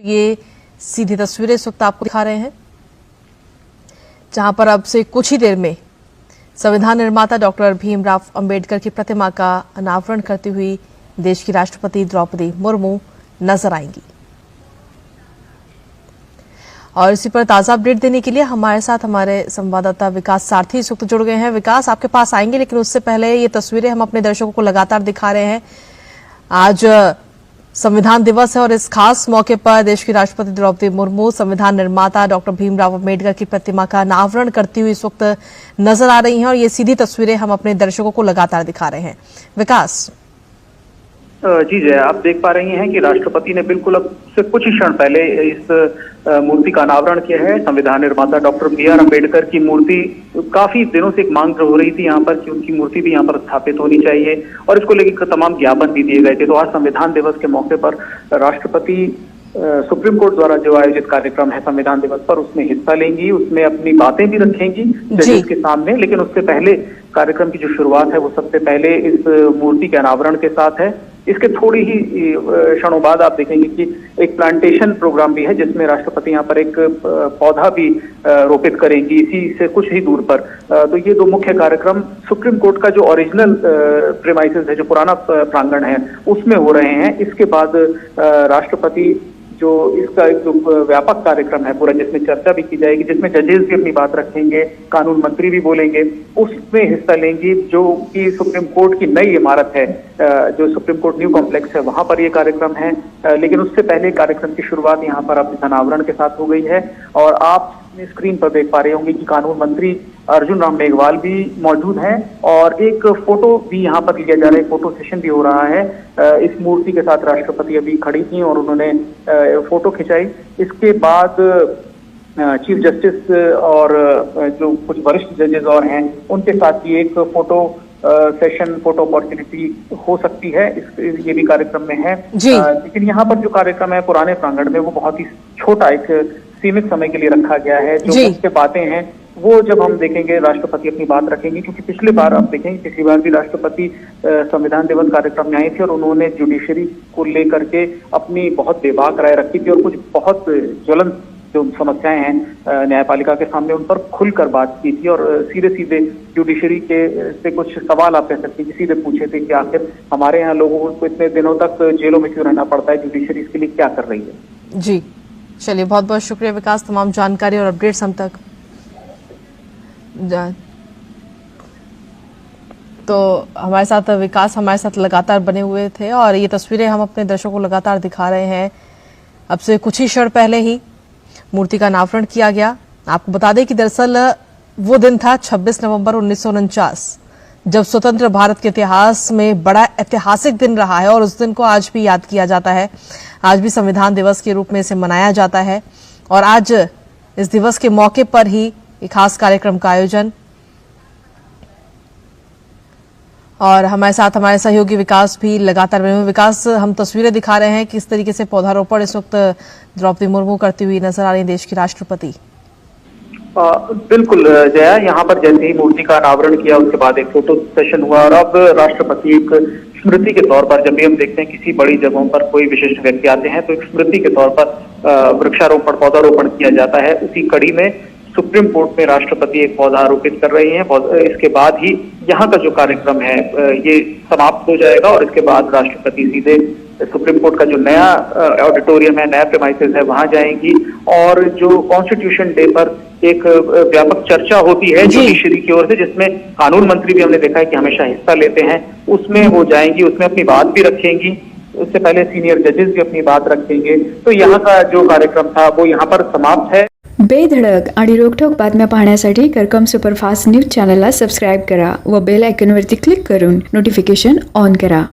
ये सीधी तस्वीरें इस वक्त आपको दिखा रहे हैं, जहां पर अब से कुछ ही देर में संविधान निर्माता डॉक्टर भीमराव अंबेडकर की प्रतिमा का अनावरण करती हुई देश की राष्ट्रपति द्रौपदी मुर्मू नजर आएंगी। और इसी पर ताजा अपडेट देने के लिए हमारे साथ हमारे संवाददाता विकास सारथी इस वक्त जुड़ गए हैं। विकास, आपके पास आएंगे, लेकिन उससे पहले ये तस्वीरें हम अपने दर्शकों को लगातार दिखा रहे हैं। आज संविधान दिवस है और इस खास मौके पर देश की राष्ट्रपति द्रौपदी मुर्मू संविधान निर्माता डॉक्टर भीमराव अंबेडकर की प्रतिमा का अनावरण करती हुई इस वक्त नजर आ रही हैं और ये सीधी तस्वीरें हम अपने दर्शकों को लगातार दिखा रहे हैं। विकास जी जय, आप देख पा रही हैं कि राष्ट्रपति ने बिल्कुल अब से कुछ ही क्षण पहले इस मूर्ति का अनावरण किया है। संविधान निर्माता डॉक्टर बी.आर. अम्बेडकर की मूर्ति काफी दिनों से एक मांग हो रही थी यहाँ पर कि उनकी मूर्ति भी यहाँ पर स्थापित होनी चाहिए और इसको लेकर तमाम ज्ञापन भी दिए गए थे। तो आज संविधान दिवस के मौके पर राष्ट्रपति सुप्रीम कोर्ट द्वारा जो आयोजित कार्यक्रम है संविधान दिवस पर, उसमें हिस्सा लेंगी, उसमें अपनी बातें भी रखेंगी जजेस के सामने। लेकिन उससे पहले कार्यक्रम की जो शुरुआत है वो सबसे पहले इस मूर्ति के अनावरण के साथ है। इसके थोड़ी ही क्षणों बाद आप देखेंगे कि एक प्लांटेशन प्रोग्राम भी है, जिसमें राष्ट्रपति यहाँ पर एक पौधा भी रोपित करेंगी इसी से कुछ ही दूर पर। तो ये दो मुख्य कार्यक्रम सुप्रीम कोर्ट का जो ओरिजिनल प्रेमाइसेस है, जो पुराना प्रांगण है, उसमें हो रहे हैं। इसके बाद राष्ट्रपति जो इसका एक जो व्यापक कार्यक्रम है पूरा, जिसमें चर्चा भी की जाएगी, जिसमें जजेस भी अपनी बात रखेंगे, कानून मंत्री भी बोलेंगे, उसमें हिस्सा लेंगी। जो कि सुप्रीम कोर्ट की नई इमारत है, जो सुप्रीम कोर्ट न्यू कॉम्प्लेक्स है, वहां पर ये कार्यक्रम है। लेकिन उससे पहले कार्यक्रम की शुरुआत यहाँ पर अब अनावरण के साथ हो गई है और आप स्क्रीन पर देख पा रहे होंगे कि कानून मंत्री अर्जुन राम मेघवाल भी मौजूद हैं और एक फोटो भी यहाँ पर लिया जा रहा है, फोटो सेशन भी हो रहा है। इस मूर्ति के साथ राष्ट्रपति अभी खड़ी थी और उन्होंने फोटो खिंचाई। इसके बाद चीफ जस्टिस और जो कुछ वरिष्ठ जजेस और हैं, उनके साथ भी एक फोटो सेशन, फोटो अपॉर्चुनिटी हो सकती है। ये भी कार्यक्रम में है। लेकिन यहाँ पर जो कार्यक्रम है पुराने प्रांगण में, वो बहुत ही छोटा, एक सीमित समय के लिए रखा गया है। जो मुख्य बातें हैं वो जब हम देखेंगे, राष्ट्रपति अपनी बात रखेंगे, क्योंकि पिछली बार आप देखेंगे, पिछली बार भी राष्ट्रपति संविधान दिवस कार्यक्रम में आए थे और उन्होंने जुडिशरी को लेकर के अपनी बहुत बेबाक राय रखी थी और कुछ बहुत ज्वलंत जो समस्याएं हैं न्यायपालिका के सामने, उन पर खुलकर बात की थी और सीधे सीधे जुडिशरी के से कुछ सवाल आप कह सकते हैं कि सीधे पूछे थे कि आखिर हमारे यहाँ लोगों को इतने दिनों तक जेलों में क्यों रहना पड़ता है, जुडिशरी इसके लिए क्या कर रही है। जी चलिए, बहुत बहुत शुक्रिया विकास, तमाम जानकारी और अपडेट्स हम तक। तो हमारे साथ विकास हमारे साथ लगातार बने हुए थे और ये तस्वीरें हम अपने दर्शकों को लगातार दिखा रहे हैं। अब से कुछ ही क्षण पहले ही मूर्ति का अनावरण किया गया। आपको बता दें कि दरअसल वो दिन था 26 नवंबर 1949, जब स्वतंत्र भारत के इतिहास में बड़ा ऐतिहासिक दिन रहा है और उस दिन को आज भी याद किया जाता है। आज भी संविधान दिवस के रूप में इसे मनाया जाता है और आज इस दिवस के मौके पर ही एक खास कार्यक्रम का आयोजन। और हमारे साथ हमारे सहयोगी विकास भी लगातार बने हुए। विकास, हम तस्वीरें दिखा रहे हैं किस तरीके से पौधारोपण इस वक्त द्रौपदी मुर्मू करती हुई नजर आ रही है, देश की राष्ट्रपति। बिल्कुल जया, यहाँ पर जैसे ही मूर्ति का अनावरण किया उसके बाद एक फोटो सेशन हुआ और अब राष्ट्रपति एक स्मृति के तौर पर, जब भी हम देखते हैं किसी बड़ी जगहों पर कोई विशिष्ट व्यक्ति आते हैं तो एक स्मृति के तौर पर वृक्षारोपण, पौधारोपण किया जाता है। उसी कड़ी में सुप्रीम कोर्ट में राष्ट्रपति एक पौधा आरोपित कर रही हैं। इसके बाद ही यहाँ का जो कार्यक्रम है ये समाप्त हो जाएगा और इसके बाद राष्ट्रपति सीधे सुप्रीम कोर्ट का जो नया ऑडिटोरियम है, नया प्रेमाइसेस है, वहां जाएंगी और जो कॉन्स्टिट्यूशन डे पर एक व्यापक चर्चा होती है जुडिशरी की ओर से, जिसमें कानून मंत्री भी हमने देखा है कि हमेशा हिस्सा लेते हैं, उसमें वो जाएंगी, उसमें अपनी बात भी रखेंगी। उससे पहले सीनियर जजेस भी अपनी बात रखेंगे। तो यहाँ का जो कार्यक्रम था वो यहाँ पर समाप्त है। बेधडक आणि रोखठोक बातम्या पाहण्यासाठी करकम सुपरफास्ट न्यूज चॅनलला सबस्क्राईब करा व बेल आयकॉनवरती क्लिक करून नोटिफिकेशन ऑन करा।